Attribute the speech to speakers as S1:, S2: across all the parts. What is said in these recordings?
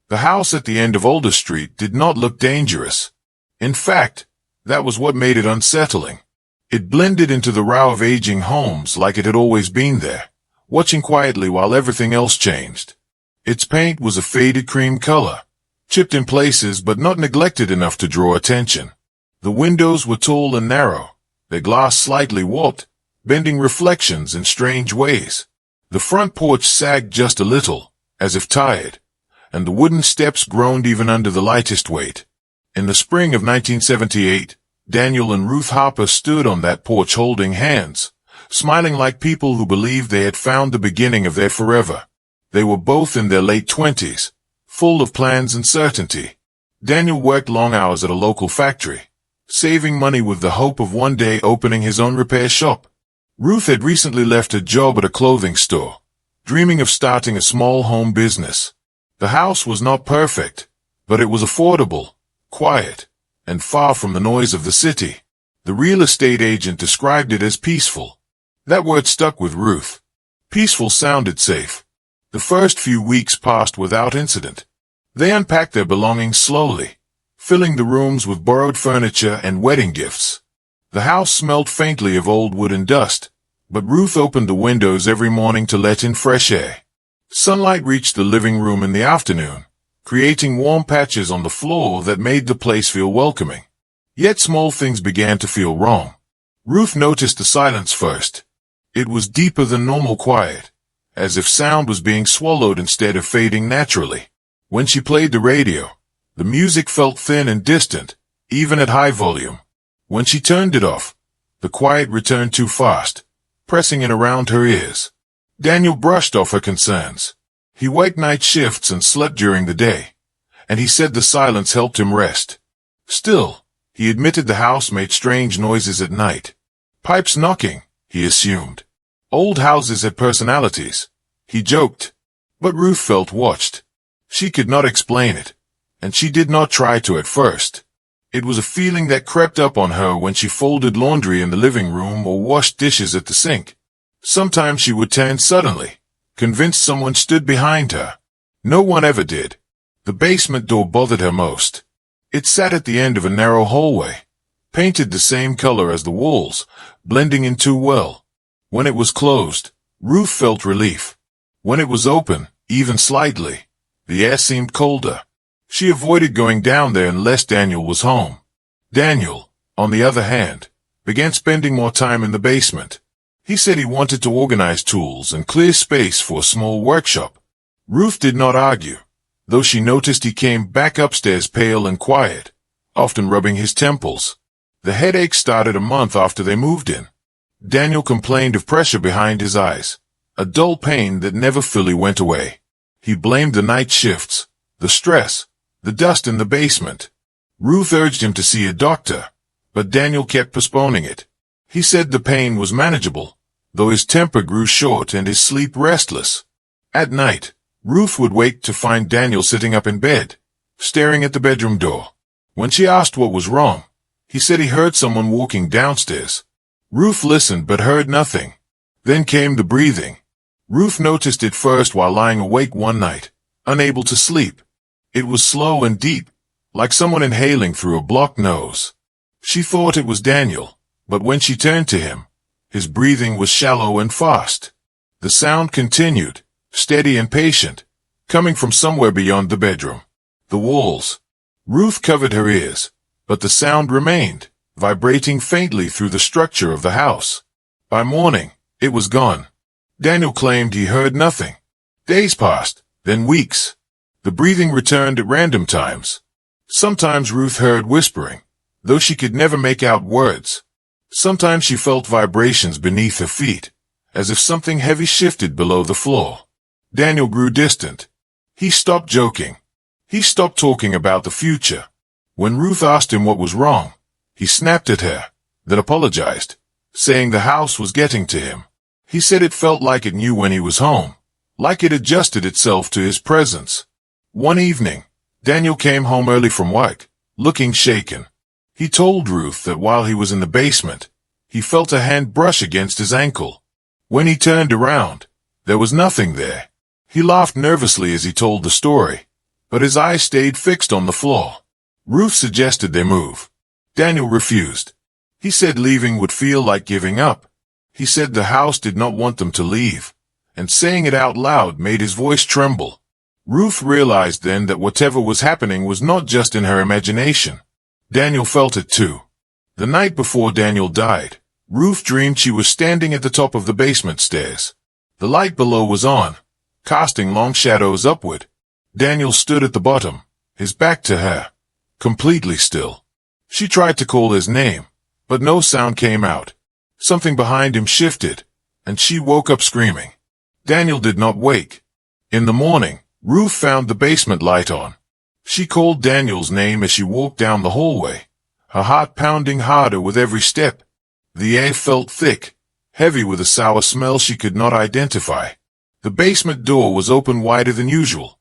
S1: The house at the end of Older Street did not look dangerous. In fact, that was what made it unsettling. It blended into the row of aging homes like it had always been there, watching quietly while everything else changed. Its paint was a faded cream color, chipped in places but not neglected enough to draw attention. The windows were tall and narrow, their glass slightly warped, bending reflections in strange ways. The front porch sagged just a little, as if tired, and the wooden steps groaned even under the lightest weight. In the spring of 1978, Daniel and Ruth Harper stood on that porch holding hands, smiling like people who believed they had found the beginning of their forever. They were both in their late 20s, full of plans and certainty. Daniel worked long hours at a local factory, saving money with the hope of one day opening his own repair shop. Ruth had recently left a job at a clothing store, dreaming of starting a small home business. The house was not perfect, but it was affordable, quiet, and far from the noise of the city. The real estate agent described it as peaceful. That word stuck with Ruth. Peaceful sounded safe. The first few weeks passed without incident. They unpacked their belongings slowly, filling the rooms with borrowed furniture and wedding gifts. The house smelled faintly of old wood and dust, but Ruth opened the windows every morning to let in fresh air. Sunlight reached the living room in the afternoon, creating warm patches on the floor that made the place feel welcoming. Yet small things began to feel wrong. Ruth noticed the silence first. It was deeper than normal quiet, as if sound was being swallowed instead of fading naturally. When she played the radio, the music felt thin and distant, even at high volume. When she turned it off, the quiet returned too fast, pressing in around her ears. Daniel brushed off her concerns. He worked night shifts and slept during the day, and he said the silence helped him rest. Still, he admitted the house made strange noises at night. Pipes knocking, he assumed. Old houses had personalities, he joked. But Ruth felt watched. She could not explain it, and she did not try to at first. It was a feeling that crept up on her when she folded laundry in the living room or washed dishes at the sink. Sometimes she would turn suddenly, convinced someone stood behind her. No one ever did. The basement door bothered her most. It sat at the end of a narrow hallway, painted the same color as the walls, blending in too well. When it was closed, Ruth felt relief. When it was open, even slightly, the air seemed colder. She avoided going down there unless Daniel was home. Daniel, on the other hand, began spending more time in the basement. He said he wanted to organize tools and clear space for a small workshop. Ruth did not argue, though she noticed he came back upstairs pale and quiet, often rubbing his temples. The headache started a month after they moved in. Daniel complained of pressure behind his eyes, a dull pain that never fully went away. He blamed the night shifts, the stress, the dust in the basement. Ruth urged him to see a doctor, but Daniel kept postponing it. He said the pain was manageable, though his temper grew short and his sleep restless. At night, Ruth would wake to find Daniel sitting up in bed, staring at the bedroom door. When she asked what was wrong, he said he heard someone walking downstairs. Ruth listened but heard nothing. Then came the breathing. Ruth noticed it first while lying awake one night, unable to sleep. It was slow and deep, like someone inhaling through a blocked nose. She thought it was Daniel, but when she turned to him, his breathing was shallow and fast. The sound continued, steady and patient, coming from somewhere beyond the bedroom. The walls. Ruth covered her ears, but the sound remained, vibrating faintly through the structure of the house. By morning, it was gone. Daniel claimed he heard nothing. Days passed, then weeks. The breathing returned at random times. Sometimes Ruth heard whispering, though she could never make out words. Sometimes she felt vibrations beneath her feet, as if something heavy shifted below the floor. Daniel grew distant. He stopped joking. He stopped talking about the future. When Ruth asked him what was wrong, he snapped at her, then apologized, saying the house was getting to him. He said it felt like it knew when he was home, like it adjusted itself to his presence. One evening, Daniel came home early from work, looking shaken. He told Ruth that while he was in the basement, he felt a hand brush against his ankle. When he turned around, there was nothing there. He laughed nervously as he told the story. but his eyes stayed fixed on the floor. Ruth suggested they move. Daniel refused. He said leaving would feel like giving up. He said the house did not want them to leave, and saying it out loud made his voice tremble. Ruth realized then that whatever was happening was not just in her imagination. Daniel felt it too. The night before Daniel died, Ruth dreamed she was standing at the top of the basement stairs. The light below was on, casting long shadows upward. Daniel stood at the bottom, his back to her, completely still. She tried to call his name, but no sound came out. Something behind him shifted, and she woke up screaming. Daniel did not wake. In the morning, Ruth found the basement light on. She called Daniel's name as she walked down the hallway, her heart pounding harder with every step. The air felt thick, heavy with a sour smell she could not identify. The basement door was open wider than usual.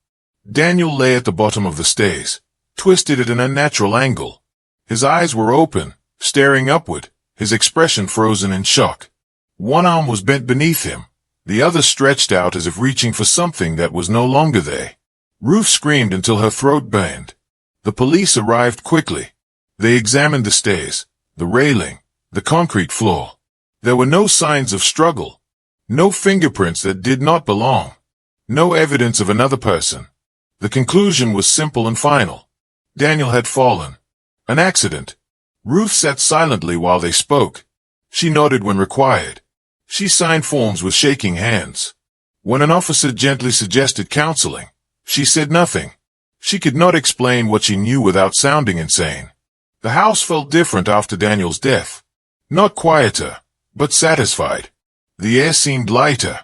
S1: Daniel lay at the bottom of the stairs, twisted at an unnatural angle. His eyes were open, staring upward, his expression frozen in shock. One arm was bent beneath him, the other stretched out as if reaching for something that was no longer there. Ruth screamed until her throat burned. The police arrived quickly. They examined the stairs, the railing, the concrete floor. There were no signs of struggle, no fingerprints that did not belong, no evidence of another person. The conclusion was simple and final. Daniel had fallen. An accident. Ruth sat silently while they spoke. She nodded when required. She signed forms with shaking hands. When an officer gently suggested counseling, she said nothing. She could not explain what she knew without sounding insane. The house felt different after Daniel's death. Not quieter, but satisfied. The air seemed lighter,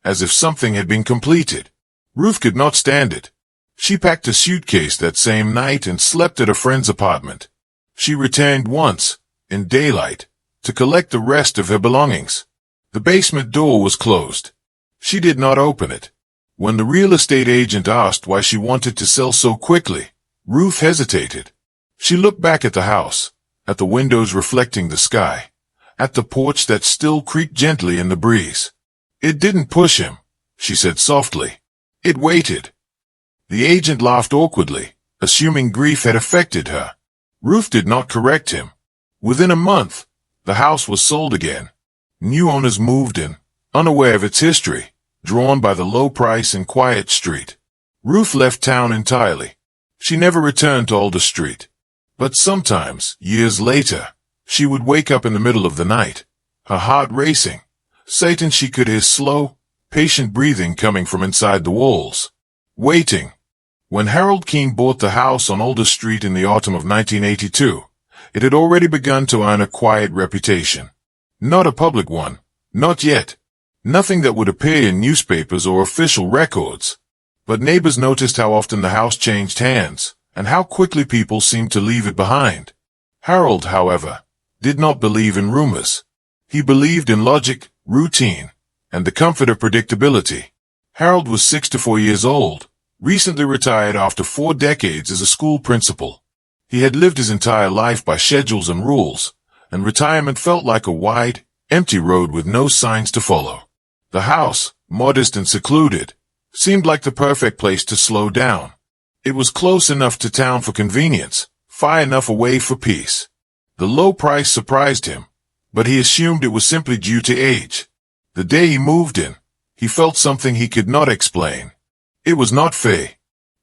S1: as if something had been completed. Ruth could not stand it. She packed a suitcase that same night and slept at a friend's apartment. She returned once, in daylight, to collect the rest of her belongings. The basement door was closed. She did not open it. When the real estate agent asked why she wanted to sell so quickly, Ruth hesitated. She looked back at the house, at the windows reflecting the sky, at the porch that still creaked gently in the breeze. It didn't push him, she said softly. It waited. The agent laughed awkwardly, assuming grief had affected her. Ruth did not correct him. Within a month, the house was sold again. New owners moved in, unaware of its history, drawn by the low price and quiet street. Ruth left town entirely. She never returned to Alder Street. But sometimes, years later, she would wake up in the middle of the night, her heart racing, certain she could hear slow, patient breathing coming from inside the walls. Waiting. When Harold Keene bought the house on Alder Street in the autumn of 1982, it had already begun to earn a quiet reputation. Not a public one, not yet. Nothing that would appear in newspapers or official records. But neighbors noticed how often the house changed hands, and how quickly people seemed to leave it behind. Harold, however, did not believe in rumors. He believed in logic, routine, and the comfort of predictability. Harold was 64 years old, recently retired after 4 decades as a school principal. He had lived his entire life by schedules and rules, and retirement felt like a wide, empty road with no signs to follow. The house, modest and secluded, seemed like the perfect place to slow down. It was close enough to town for convenience, far enough away for peace. The low price surprised him, but he assumed it was simply due to age. The day he moved in, he felt something he could not explain. It was not fear.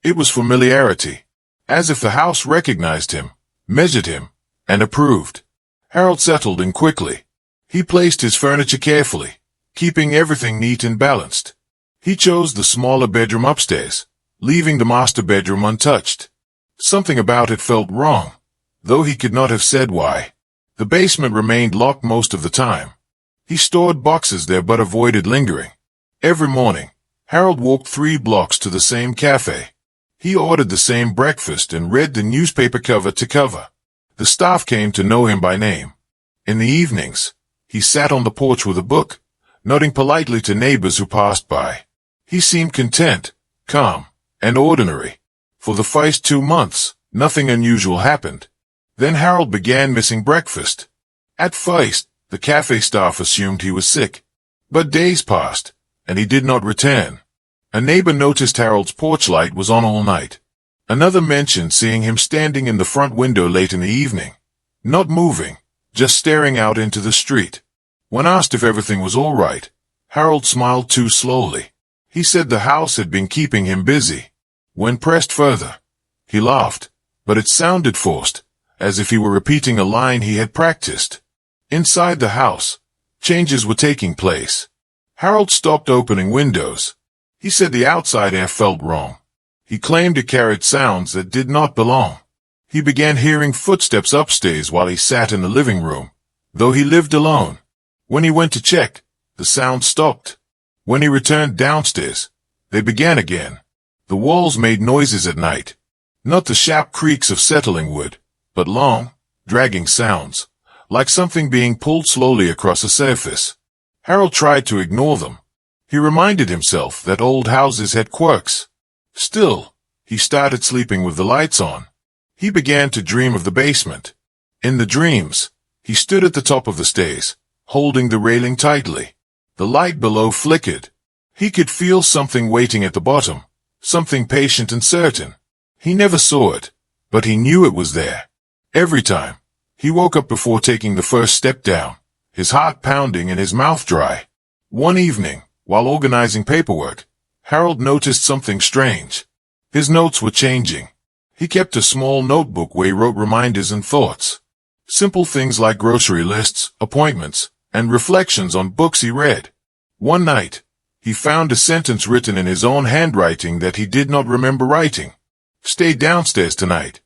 S1: It was familiarity, as if the house recognized him, measured him, and approved. Harold settled in quickly. He placed his furniture carefully, keeping everything neat and balanced. He chose the smaller bedroom upstairs, leaving the master bedroom untouched. Something about it felt wrong, though he could not have said why. The basement remained locked most of the time. He stored boxes there but avoided lingering. Every morning, Harold walked 3 blocks to the same cafe. He ordered the same breakfast and read the newspaper cover to cover. The staff came to know him by name. In the evenings, he sat on the porch with a book, nodding politely to neighbors who passed by. He seemed content, calm, and ordinary. For the first 2 months, nothing unusual happened. Then Harold began missing breakfast. At first, the cafe staff assumed he was sick. But days passed, and he did not return. A neighbor noticed Harold's porch light was on all night. Another mentioned seeing him standing in the front window late in the evening, not moving, just staring out into the street. When asked if everything was all right, Harold smiled too slowly. He said the house had been keeping him busy. When pressed further, he laughed, but it sounded forced, as if he were repeating a line he had practiced. Inside the house, changes were taking place. Harold stopped opening windows. He said the outside air felt wrong. He claimed it carried sounds that did not belong. He began hearing footsteps upstairs while he sat in the living room, though he lived alone. When he went to check, the sound stopped. When he returned downstairs, they began again. The walls made noises at night. Not the sharp creaks of settling wood, but long, dragging sounds, like something being pulled slowly across a surface. Harold tried to ignore them. He reminded himself that old houses had quirks. Still, he started sleeping with the lights on. He began to dream of the basement. In the dreams, he stood at the top of the stairs, holding the railing tightly. The light below flickered. He could feel something waiting at the bottom, something patient and certain. He never saw it, but he knew it was there. Every time, he woke up before taking the first step down, his heart pounding and his mouth dry. One evening, while organizing paperwork, Harold noticed something strange. His notes were changing. He kept a small notebook where he wrote reminders and thoughts. Simple things like grocery lists, appointments, and reflections on books he read. One night, he found a sentence written in his own handwriting that he did not remember writing. "Stay downstairs tonight."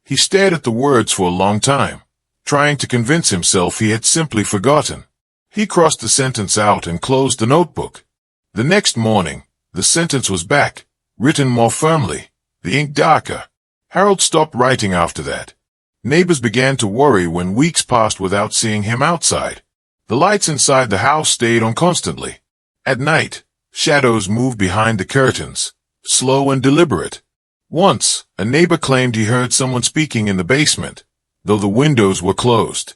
S1: He stared at the words for a long time, trying to convince himself he had simply forgotten. He crossed the sentence out and closed the notebook. The next morning, the sentence was back, written more firmly, the ink darker. Harold stopped writing after that. Neighbors began to worry when weeks passed without seeing him outside. The lights inside the house stayed on constantly. At night, shadows moved behind the curtains, slow and deliberate. Once, a neighbor claimed he heard someone speaking in the basement, though the windows were closed.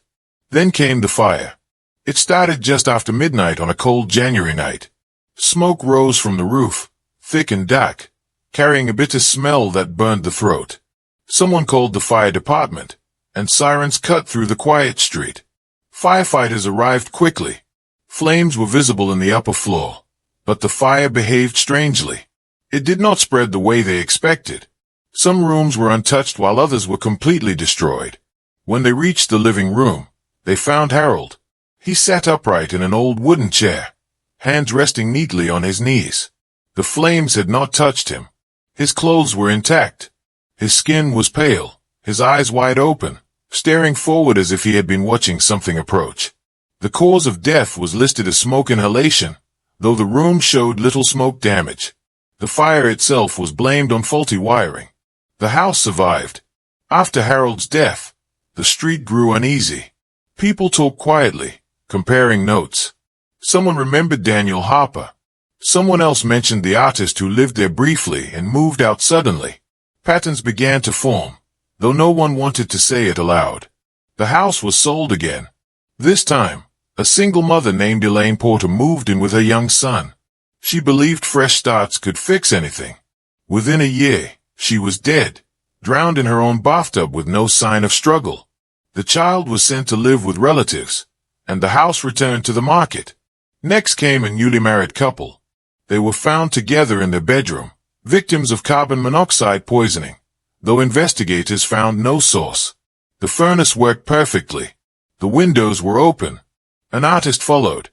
S1: Then came the fire. It started just after midnight on a cold January night. Smoke rose from the roof, thick and dark, carrying a bitter smell that burned the throat. Someone called the fire department, and sirens cut through the quiet street. Firefighters arrived quickly. Flames were visible in the upper floor, but the fire behaved strangely. It did not spread the way they expected. Some rooms were untouched while others were completely destroyed. When they reached the living room, they found Harold. He sat upright in an old wooden chair, hands resting neatly on his knees. The flames had not touched him. His clothes were intact. His skin was pale, his eyes wide open, staring forward as if he had been watching something approach. The cause of death was listed as smoke inhalation, though the room showed little smoke damage. The fire itself was blamed on faulty wiring. The house survived. After Harold's death, the street grew uneasy. People talked quietly, comparing notes. Someone remembered Daniel Harper. Someone else mentioned the artist who lived there briefly and moved out suddenly. Patterns began to form, though no one wanted to say it aloud. The house was sold again. This time, a single mother named Elaine Porter moved in with her young son. She believed fresh starts could fix anything. Within a year, she was dead, drowned in her own bathtub with no sign of struggle. The child was sent to live with relatives, and the house returned to the market. Next came a newly married couple. They were found together in their bedroom, victims of carbon monoxide poisoning, though investigators found no source. The furnace worked perfectly. The windows were open. An artist followed,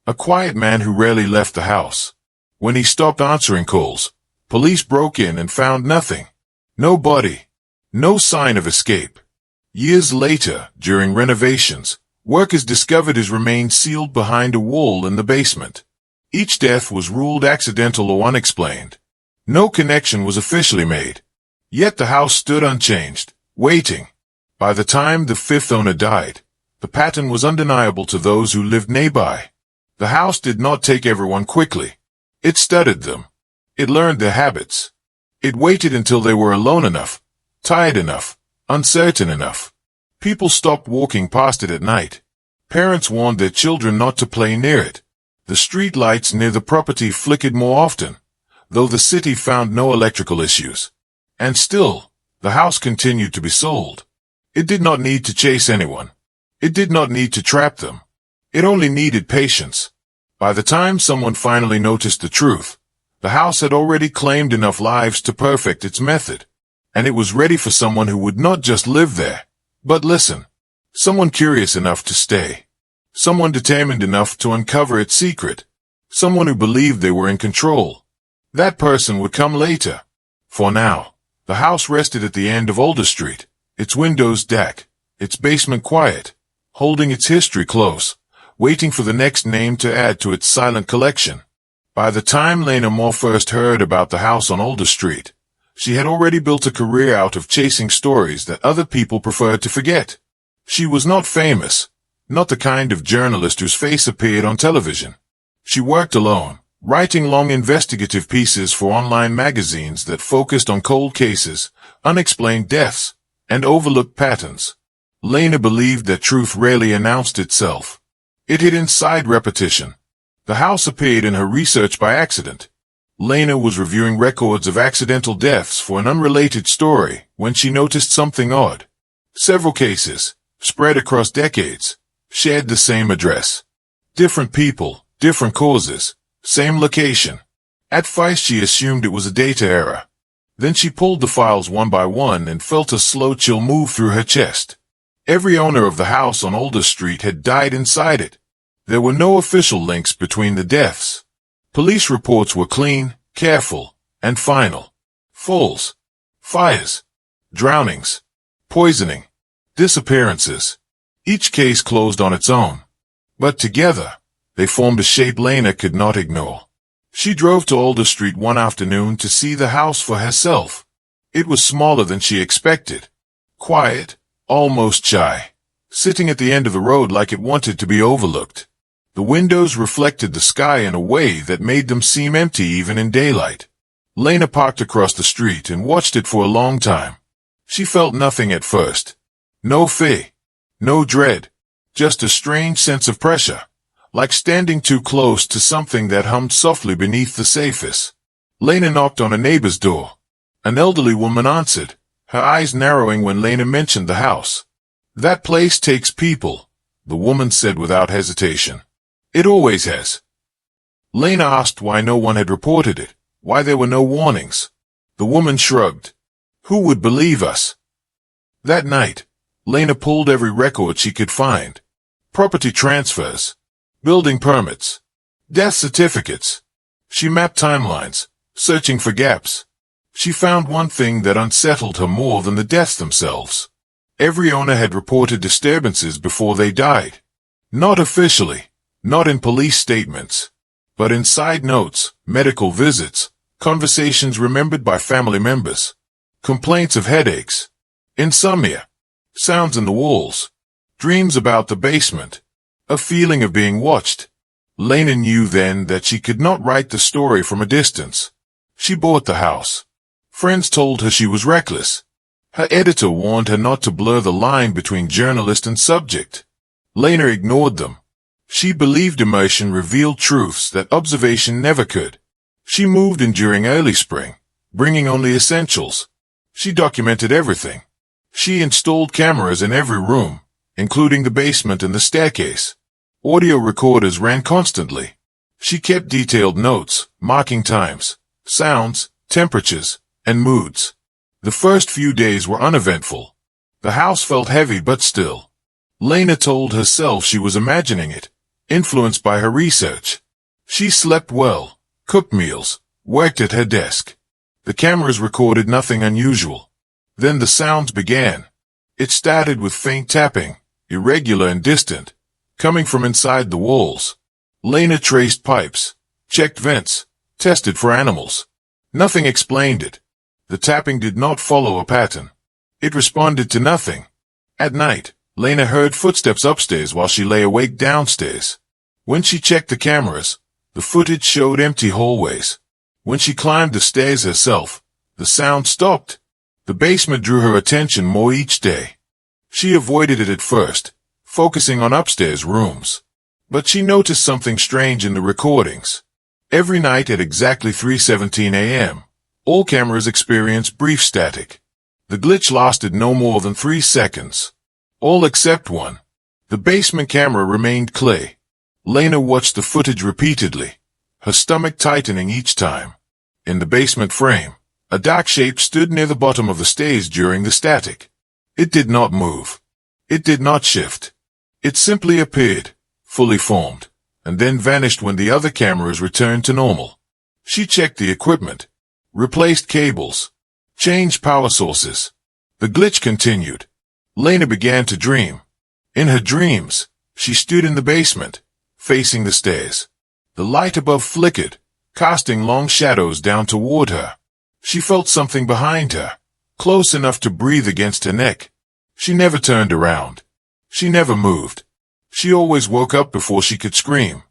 S1: a quiet man who rarely left the house. When he stopped answering calls, police broke in and found nothing. No body, no sign of escape. Years later, during renovations, workers discovered his remains sealed behind a wall in the basement. Each death was ruled accidental or unexplained. No connection was officially made. Yet the house stood unchanged, waiting. By the time the fifth owner died, the pattern was undeniable to those who lived nearby. The house did not take everyone quickly. It studied them. It learned their habits. It waited until they were alone enough, tired enough, uncertain enough. People stopped walking past it at night. Parents warned their children not to play near it. The street lights near the property flickered more often, though the city found no electrical issues. And still, the house continued to be sold. It did not need to chase anyone. It did not need to trap them. It only needed patience. By the time someone finally noticed the truth, the house had already claimed enough lives to perfect its method. And it was ready for someone who would not just live there, but listen. Someone curious enough to stay. Someone determined enough to uncover its secret. Someone who believed they were in control. That person would come later. For now, the house rested at the end of Older Street, its windows dark, its basement quiet, holding its history close, waiting for the next name to add to its silent collection. By the time Lena Moore first heard about the house on Older Street, she had already built a career out of chasing stories that other people preferred to forget. She was not famous, not the kind of journalist whose face appeared on television. She worked alone, writing long investigative pieces for online magazines that focused on cold cases, unexplained deaths, and overlooked patterns. Lena believed that truth rarely announced itself. It hid inside repetition. The house appeared in her research by accident. Lena was reviewing records of accidental deaths for an unrelated story when she noticed something odd. Several cases, spread across decades, shared the same address. Different people, different causes, same location. At first she assumed it was a data error. Then she pulled the files one by one and felt a slow chill move through her chest. Every owner of the house on Older Street had died inside it. There were no official links between the deaths. Police reports were clean, careful, and final. Falls, fires, drownings, poisoning, disappearances. Each case closed on its own. But together, they formed a shape Lena could not ignore. She drove to Older Street one afternoon to see the house for herself. It was smaller than she expected. Quiet, almost shy, sitting at the end of the road like it wanted to be overlooked. The windows reflected the sky in a way that made them seem empty even in daylight. Lena parked across the street and watched it for a long time. She felt nothing at first. No fear, no dread, just a strange sense of pressure, like standing too close to something that hummed softly beneath the surface. Lena knocked on a neighbor's door. An elderly woman answered, her eyes narrowing when Lena mentioned the house. "That place takes people," the woman said without hesitation. "It always has." Lena asked why no one had reported it, why there were no warnings. The woman shrugged. Who would believe us? That night, Lena pulled every record she could find. Property transfers, building permits, death certificates. She mapped timelines, searching for gaps. She found one thing that unsettled her more than the deaths themselves. Every owner had reported disturbances before they died. Not officially. Not in police statements, but in side notes, medical visits, conversations remembered by family members, complaints of headaches, insomnia, sounds in the walls, dreams about the basement, a feeling of being watched. Lena knew then that she could not write the story from a distance. She bought the house. Friends told her she was reckless. Her editor warned her not to blur the line between journalist and subject. Lena ignored them. She believed emotion revealed truths that observation never could. She moved in during early spring, bringing only essentials. She documented everything. She installed cameras in every room, including the basement and the staircase. Audio recorders ran constantly. She kept detailed notes, marking times, sounds, temperatures, and moods. The first few days were uneventful. The house felt heavy but still. Lena told herself she was imagining it, influenced by her research. She slept well, cooked meals, worked at her desk. The cameras recorded nothing unusual. Then the sounds began. It started with faint tapping, irregular and distant, coming from inside the walls. Lena traced pipes, checked vents, tested for animals. Nothing explained it. The tapping did not follow a pattern. It responded to nothing. At night, Lena heard footsteps upstairs while she lay awake downstairs. When she checked the cameras, the footage showed empty hallways. When she climbed the stairs herself, the sound stopped. The basement drew her attention more each day. She avoided it at first, focusing on upstairs rooms. But she noticed something strange in the recordings. Every night at exactly 3:17 a.m., All cameras experience brief static. The glitch lasted no more than 3 seconds. All except one. The basement camera remained clear. Lena watched the footage repeatedly, her stomach tightening each time. In the basement frame, a dark shape stood near the bottom of the stairs during the static. It did not move. It did not shift. It simply appeared, fully formed, and then vanished when the other cameras returned to normal. She checked the equipment, replaced cables, changed power sources. The glitch continued. Lena began to dream. In her dreams, she stood in the basement, facing the stairs. The light above flickered, casting long shadows down toward her. She felt something behind her, close enough to breathe against her neck. She never turned around. She never moved. She always woke up before she could scream.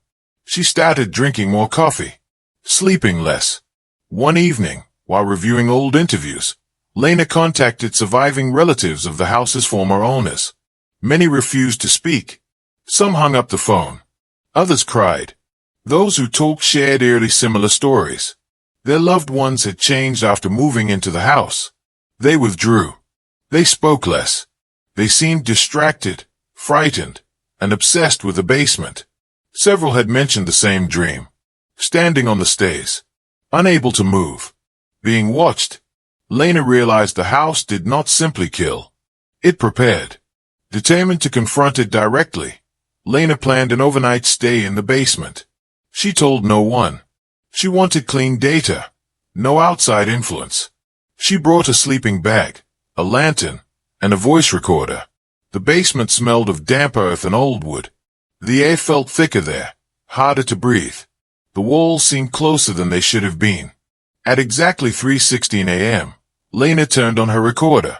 S1: She started drinking more coffee, sleeping less. One evening, while reviewing old interviews, Lena contacted surviving relatives of the house's former owners. Many refused to speak. Some hung up the phone. Others cried. Those who talked shared eerily similar stories. Their loved ones had changed after moving into the house. They withdrew. They spoke less. They seemed distracted, frightened, and obsessed with the basement. Several had mentioned the same dream. Standing on the stairs, unable to move, being watched. Lena realized the house did not simply kill. It prepared. Determined to confront it directly, Lena planned an overnight stay in the basement. She told no one. She wanted clean data, no outside influence. She brought a sleeping bag, a lantern, and a voice recorder. The basement smelled of damp earth and old wood. The air felt thicker there, harder to breathe. The walls seemed closer than they should have been. At exactly 3:16 a.m., Lena turned on her recorder.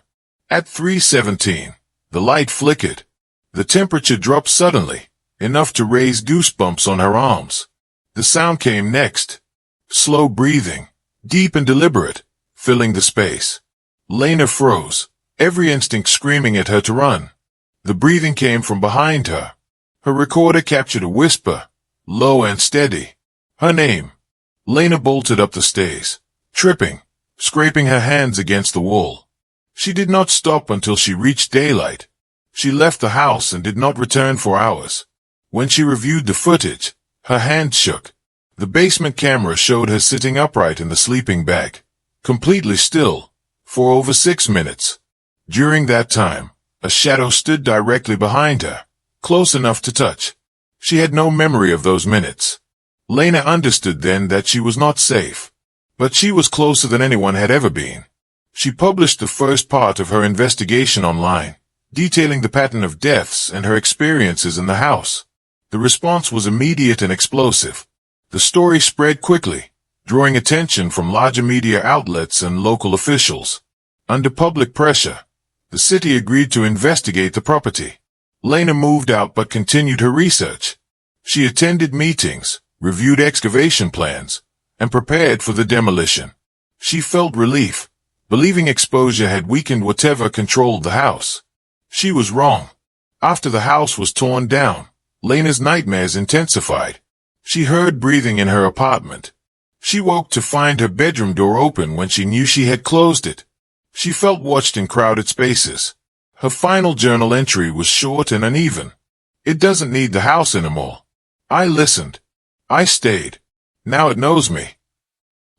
S1: At 3:17, the light flickered. The temperature dropped suddenly, enough to raise goosebumps on her arms. The sound came next. Slow breathing, deep and deliberate, filling the space. Lena froze, every instinct screaming at her to run. The breathing came from behind her. Her recorder captured a whisper, low and steady. Her name. Lena bolted up the stairs, tripping, scraping her hands against the wall. She did not stop until she reached daylight. She left the house and did not return for hours. When she reviewed the footage, her hands shook. The basement camera showed her sitting upright in the sleeping bag, completely still, for over 6 minutes. During that time, a shadow stood directly behind her, close enough to touch. She had no memory of those minutes. Lena understood then that she was not safe. But she was closer than anyone had ever been. She published the first part of her investigation online, detailing the pattern of deaths and her experiences in the house. The response was immediate and explosive. The story spread quickly, drawing attention from larger media outlets and local officials. Under public pressure, the city agreed to investigate the property. Lena moved out but continued her research. She attended meetings, reviewed excavation plans, and prepared for the demolition. She felt relief, believing exposure had weakened whatever controlled the house. She was wrong. After the house was torn down, Lena's nightmares intensified. She heard breathing in her apartment. She woke to find her bedroom door open when she knew she had closed it. She felt watched in crowded spaces. Her final journal entry was short and uneven. It doesn't need the house anymore. I listened. I stayed. Now it knows me.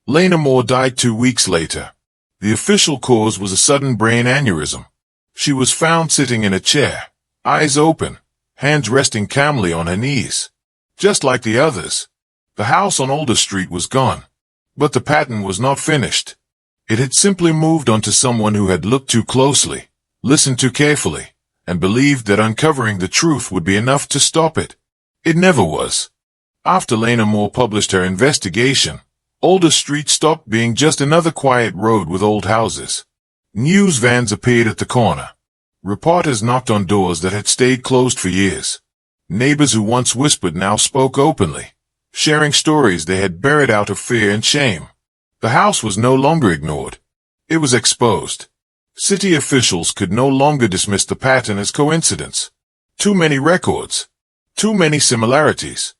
S1: Lena Moore died 2 weeks later. The official cause was a sudden brain aneurysm. She was found sitting in a chair, eyes open, hands resting calmly on her knees. Just like the others, the house on Older Street was gone. But the pattern was not finished. It had simply moved onto someone who had looked too closely, listened too carefully, and believed that uncovering the truth would be enough to stop it. It never was. After Lena Moore published her investigation, Older Street stopped being just another quiet road with old houses. News vans appeared at the corner. Reporters knocked on doors that had stayed closed for years. Neighbors who once whispered now spoke openly, sharing stories they had buried out of fear and shame. The house was no longer ignored. It was exposed. City officials could no longer dismiss the pattern as coincidence. Too many records. Too many similarities.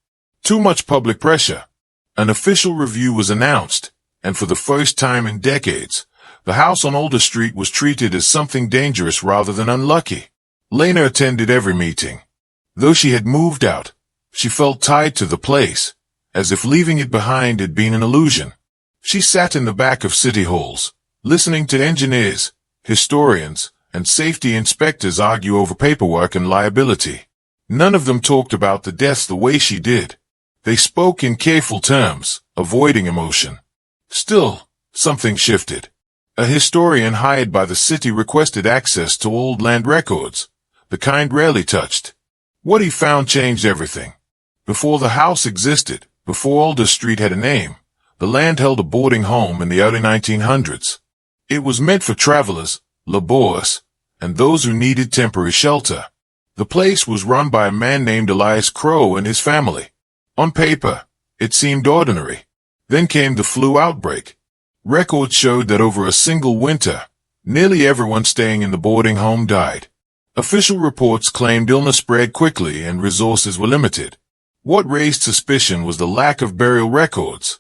S1: Too much public pressure. An official review was announced, and for the first time in decades, the house on Alder Street was treated as something dangerous rather than unlucky. Lena attended every meeting. Though she had moved out, she felt tied to the place, as if leaving it behind had been an illusion. She sat in the back of city halls, listening to engineers, historians, and safety inspectors argue over paperwork and liability. None of them talked about the deaths the way she did. They spoke in careful terms, avoiding emotion. Still, something shifted. A historian hired by the city requested access to old land records, the kind rarely touched. What he found changed everything. Before the house existed, before Alder Street had a name, the land held a boarding home in the early 1900s. It was meant for travelers, laborers, and those who needed temporary shelter. The place was run by a man named Elias Crow and his family. On paper, it seemed ordinary. Then came the flu outbreak. Records showed that over a single winter, nearly everyone staying in the boarding home died. Official reports claimed illness spread quickly and resources were limited. What raised suspicion was the lack of burial records.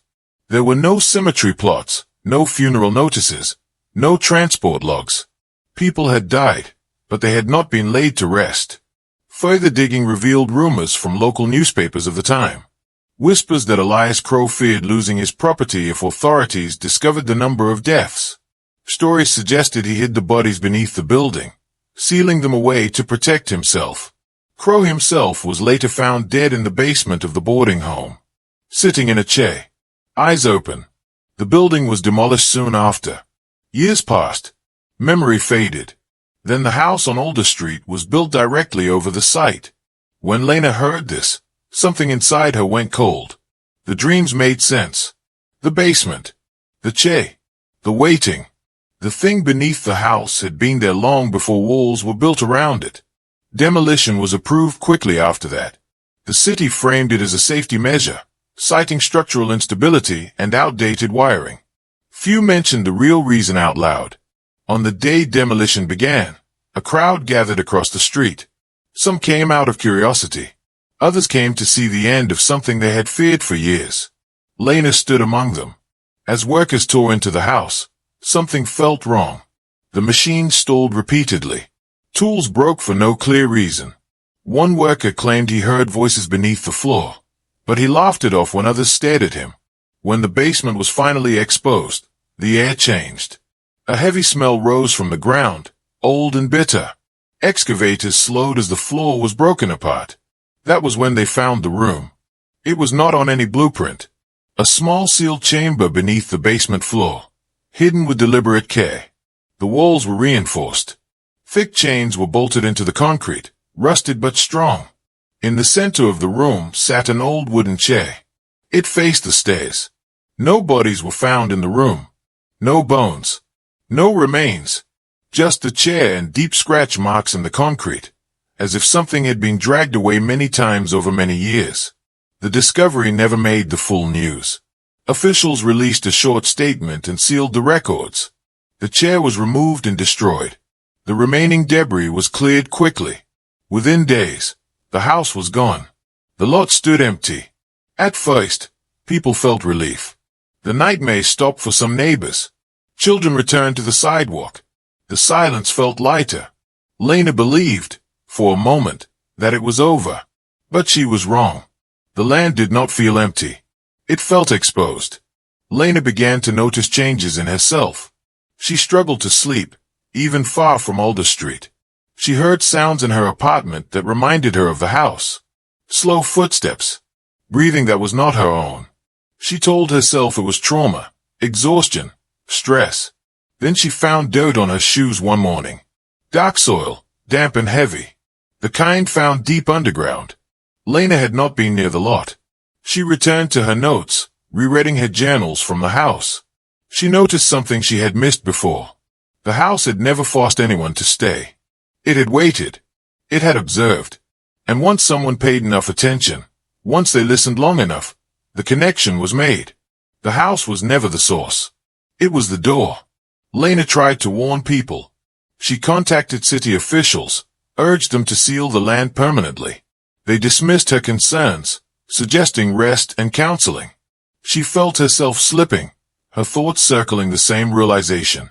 S1: There were no cemetery plots, no funeral notices, no transport logs. People had died, but they had not been laid to rest. Further digging revealed rumors from local newspapers of the time. Whispers that Elias Crow feared losing his property if authorities discovered the number of deaths. Stories suggested he hid the bodies beneath the building, sealing them away to protect himself. Crow himself was later found dead in the basement of the boarding home, sitting in a chair, eyes open. The building was demolished soon after. Years passed. Memory faded. Then the house on Alder Street was built directly over the site. When Lena heard this, something inside her went cold. The dreams made sense. The basement, the chair, the waiting. The thing beneath the house had been there long before walls were built around it. Demolition was approved quickly after that. The city framed it as a safety measure, citing structural instability and outdated wiring. Few mentioned the real reason out loud. On the day demolition began, a crowd gathered across the street. Some came out of curiosity. Others came to see the end of something they had feared for years. Lena stood among them. As workers tore into the house, something felt wrong. The machine stalled repeatedly. Tools broke for no clear reason. One worker claimed he heard voices beneath the floor, but he laughed it off when others stared at him. When the basement was finally exposed, the air changed. A heavy smell rose from the ground, old and bitter. Excavators slowed as the floor was broken apart. That was when they found the room. It was not on any blueprint. A small sealed chamber beneath the basement floor, hidden with deliberate care. The walls were reinforced. Thick chains were bolted into the concrete, rusted but strong. In the center of the room sat an old wooden chair. It faced the stairs. No bodies were found in the room. No bones. No remains. Just the chair and deep scratch marks in the concrete, as if something had been dragged away many times over many years. The discovery never made the full news. Officials released a short statement and sealed the records. The chair was removed and destroyed. The remaining debris was cleared quickly. Within days, the house was gone. The lot stood empty. At first, people felt relief. The nightmare stopped for some neighbors. Children returned to the sidewalk. The silence felt lighter. Lena believed, for a moment, that it was over. But she was wrong. The land did not feel empty. It felt exposed. Lena began to notice changes in herself. She struggled to sleep, even far from Alder Street. She heard sounds in her apartment that reminded her of the house. Slow footsteps. Breathing that was not her own. She told herself it was trauma, exhaustion, stress. Then she found dirt on her shoes one morning. Dark soil, damp and heavy. The kind found deep underground. Lena had not been near the lot. She returned to her notes, rereading her journals from the house. She noticed something she had missed before. The house had never forced anyone to stay. It had waited. It had observed. And once someone paid enough attention, once they listened long enough, the connection was made. The house was never the source. It was the door. Lena tried to warn people. She contacted city officials, urged them to seal the land permanently. They dismissed her concerns, suggesting rest and counseling. She felt herself slipping, her thoughts circling the same realization.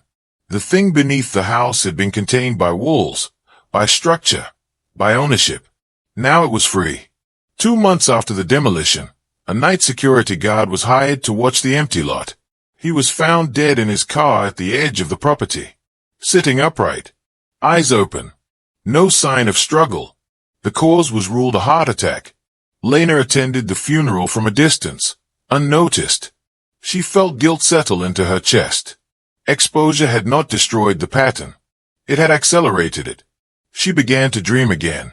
S1: The thing beneath the house had been contained by walls, by structure, by ownership. Now it was free. 2 months after the demolition, a night security guard was hired to watch the empty lot. He was found dead in his car at the edge of the property, sitting upright, eyes open. No sign of struggle. The cause was ruled a heart attack. Lena attended the funeral from a distance, unnoticed. She felt guilt settle into her chest. Exposure had not destroyed the pattern. It had accelerated it. She began to dream again.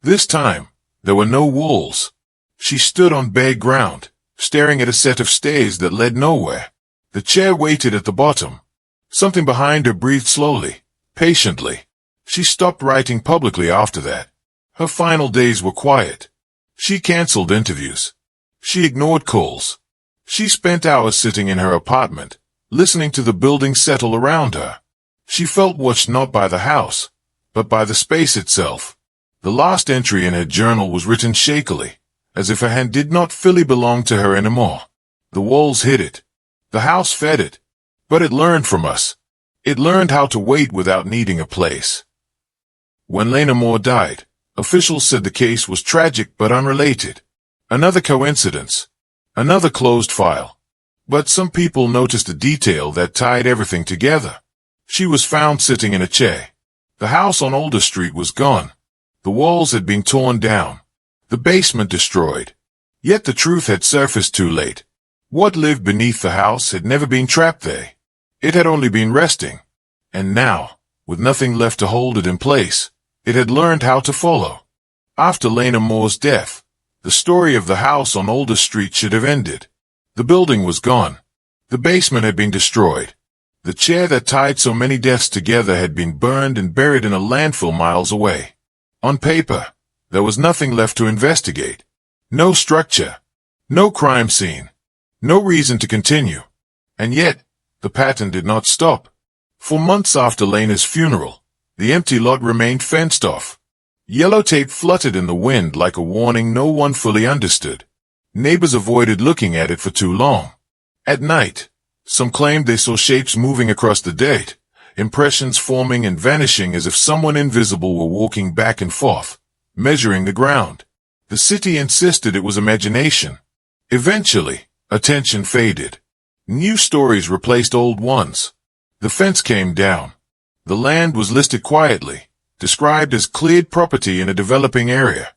S1: This time, there were no walls. She stood on bare ground, staring at a set of stairs that led nowhere. The chair waited at the bottom. Something behind her breathed slowly, patiently. She stopped writing publicly after that. Her final days were quiet. She canceled interviews. She ignored calls. She spent hours sitting in her apartment, listening to the building settle around her. She felt watched not by the house, but by the space itself. The last entry in her journal was written shakily, as if her hand did not fully belong to her anymore. The walls hid it. The house fed it. But it learned from us. It learned how to wait without needing a place. When Lena Moore died, officials said the case was tragic but unrelated. Another coincidence. Another closed file. But some people noticed a detail that tied everything together. She was found sitting in a chair. The house on Older Street was gone. The walls had been torn down. The basement destroyed. Yet the truth had surfaced too late. What lived beneath the house had never been trapped there. It had only been resting. And now, with nothing left to hold it in place, it had learned how to follow. After Lena Moore's death, the story of the house on Older Street should have ended. The building was gone. The basement had been destroyed. The chair that tied so many deaths together had been burned and buried in a landfill miles away. On paper, there was nothing left to investigate. No structure. No crime scene. No reason to continue. And yet, the pattern did not stop. For months after Lena's funeral, the empty lot remained fenced off. Yellow tape fluttered in the wind like a warning no one fully understood. Neighbors avoided looking at it for too long. At night, some claimed they saw shapes moving across the dirt, impressions forming and vanishing as if someone invisible were walking back and forth, measuring the ground. The city insisted it was imagination. Eventually, attention faded. New stories replaced old ones. The fence came down. The land was listed quietly, described as cleared property in a developing area.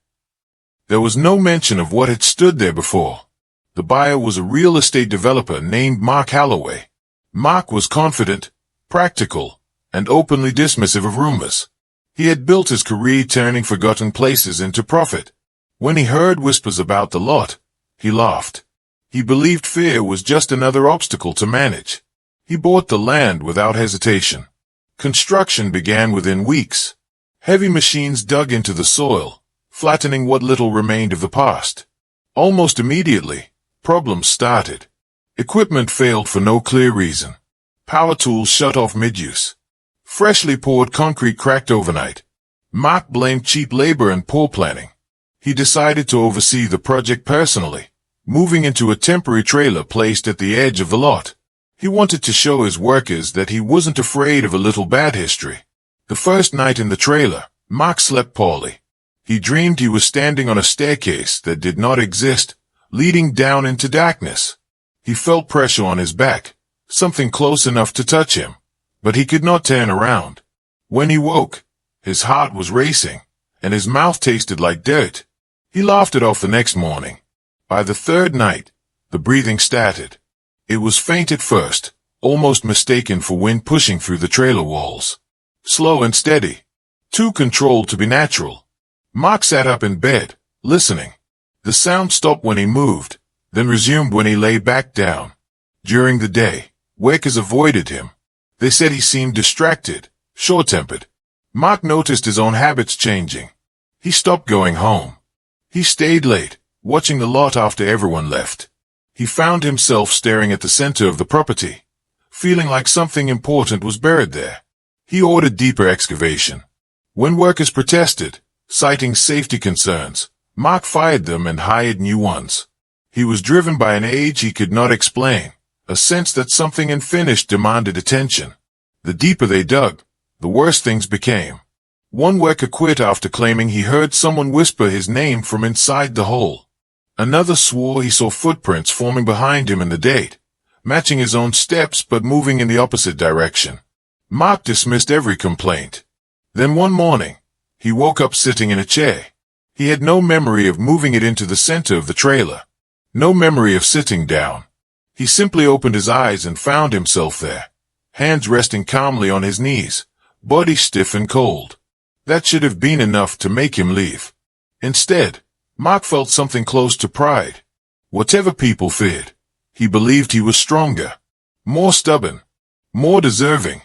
S1: There was no mention of what had stood there before. The buyer was a real estate developer named Mark Holloway. Mark was confident, practical, and openly dismissive of rumors. He had built his career turning forgotten places into profit. When he heard whispers about the lot, he laughed. He believed fear was just another obstacle to manage. He bought the land without hesitation. Construction began within weeks. Heavy machines dug into the soil, flattening what little remained of the past. Almost immediately, problems started. Equipment failed for no clear reason. Power tools shut off mid-use. Freshly poured concrete cracked overnight. Mark blamed cheap labor and poor planning. He decided to oversee the project personally, moving into a temporary trailer placed at the edge of the lot. He wanted to show his workers that he wasn't afraid of a little bad history. The first night in the trailer, Mark slept poorly. He dreamed he was standing on a staircase that did not exist, leading down into darkness. He felt pressure on his back, something close enough to touch him, but he could not turn around. When he woke, his heart was racing, and his mouth tasted like dirt. He laughed it off the next morning. By the third night, the breathing started. It was faint at first, almost mistaken for wind pushing through the trailer walls. Slow and steady. Too controlled to be natural. Mark sat up in bed, listening. The sound stopped when he moved, then resumed when he lay back down. During the day, workers avoided him. They said he seemed distracted, short-tempered. Mark noticed his own habits changing. He stopped going home. He stayed late, watching the lot after everyone left. He found himself staring at the center of the property, feeling like something important was buried there. He ordered deeper excavation. When workers protested, citing safety concerns, Mark fired them and hired new ones. He was driven by an urge he could not explain, a sense that something unfinished demanded attention. The deeper they dug, the worse things became. One worker quit after claiming he heard someone whisper his name from inside the hole. Another swore he saw footprints forming behind him in the date, matching his own steps but moving in the opposite direction. Mark dismissed every complaint. Then one morning, he woke up sitting in a chair. He had no memory of moving it into the center of the trailer. No memory of sitting down. He simply opened his eyes and found himself there, hands resting calmly on his knees, body stiff and cold. That should have been enough to make him leave. Instead, Mark felt something close to pride. Whatever people feared, he believed he was stronger, more stubborn, more deserving.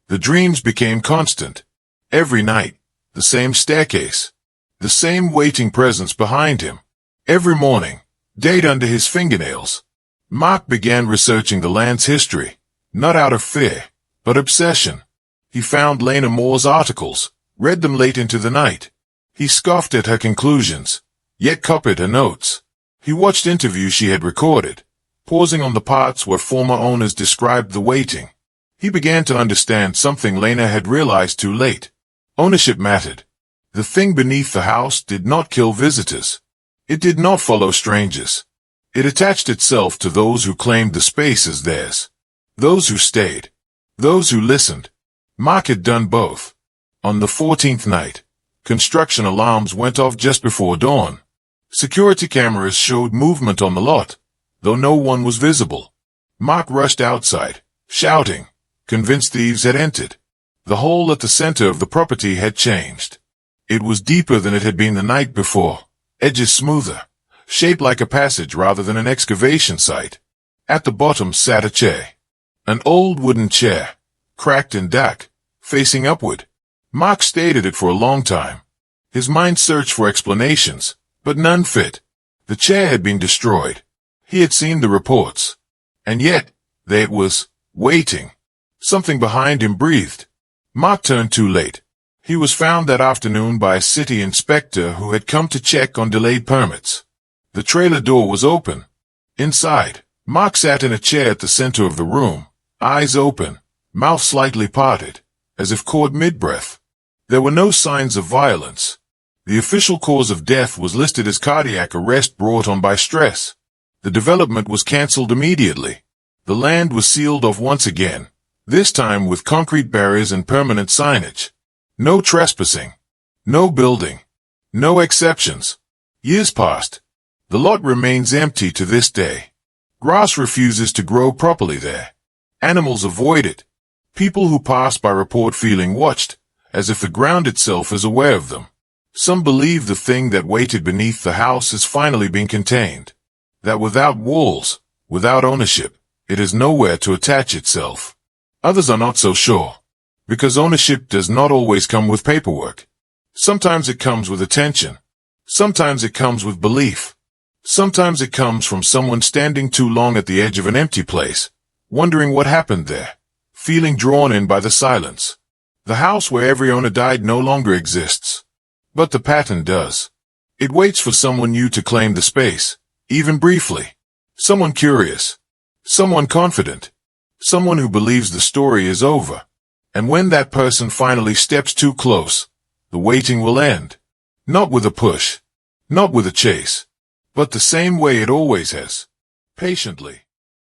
S1: The dreams became constant. Every night, the same staircase, the same waiting presence behind him. Every morning, date under his fingernails. Mark began researching the land's history, not out of fear, but obsession. He found Lena Moore's articles, read them late into the night. He scoffed at her conclusions, yet copied her notes. He watched interviews she had recorded, pausing on the parts where former owners described the waiting. He began to understand something Lena had realized too late. Ownership mattered. The thing beneath the house did not kill visitors. It did not follow strangers. It attached itself to those who claimed the space as theirs. Those who stayed. Those who listened. Mark had done both. On the 14th night, construction alarms went off just before dawn. Security cameras showed movement on the lot, though no one was visible. Mark rushed outside, shouting, convinced thieves had entered. The hole at the center of the property had changed. It was deeper than it had been the night before, edges smoother, shaped like a passage rather than an excavation site. At the bottom sat a chair. An old wooden chair, cracked and dark, facing upward. Mark stayed at it for a long time. His mind searched for explanations, but none fit. The chair had been destroyed. He had seen the reports. And yet, there it was, waiting. Something behind him breathed. Mark turned too late. He was found that afternoon by a city inspector who had come to check on delayed permits. The trailer door was open. Inside, Mark sat in a chair at the center of the room, eyes open, mouth slightly parted, as if caught mid-breath. There were no signs of violence. The official cause of death was listed as cardiac arrest brought on by stress. The development was cancelled immediately. The land was sealed off once again, this time with concrete barriers and permanent signage. No trespassing. No building. No exceptions. Years passed. The lot remains empty to this day. Grass refuses to grow properly there. Animals avoid it. People who pass by report feeling watched, as if the ground itself is aware of them. Some believe the thing that waited beneath the house has finally been contained. That without walls, without ownership, it has nowhere to attach itself. Others are not so sure. Because ownership does not always come with paperwork. Sometimes it comes with attention. Sometimes it comes with belief. Sometimes it comes from someone standing too long at the edge of an empty place, wondering what happened there, feeling drawn in by the silence. The house where every owner died no longer exists. But the pattern does. It waits for someone new to claim the space, even briefly. Someone curious. Someone confident. Someone who believes the story is over. And when that person finally steps too close, the waiting will end. Not with a push. Not with a chase. But the same way it always has. Patiently.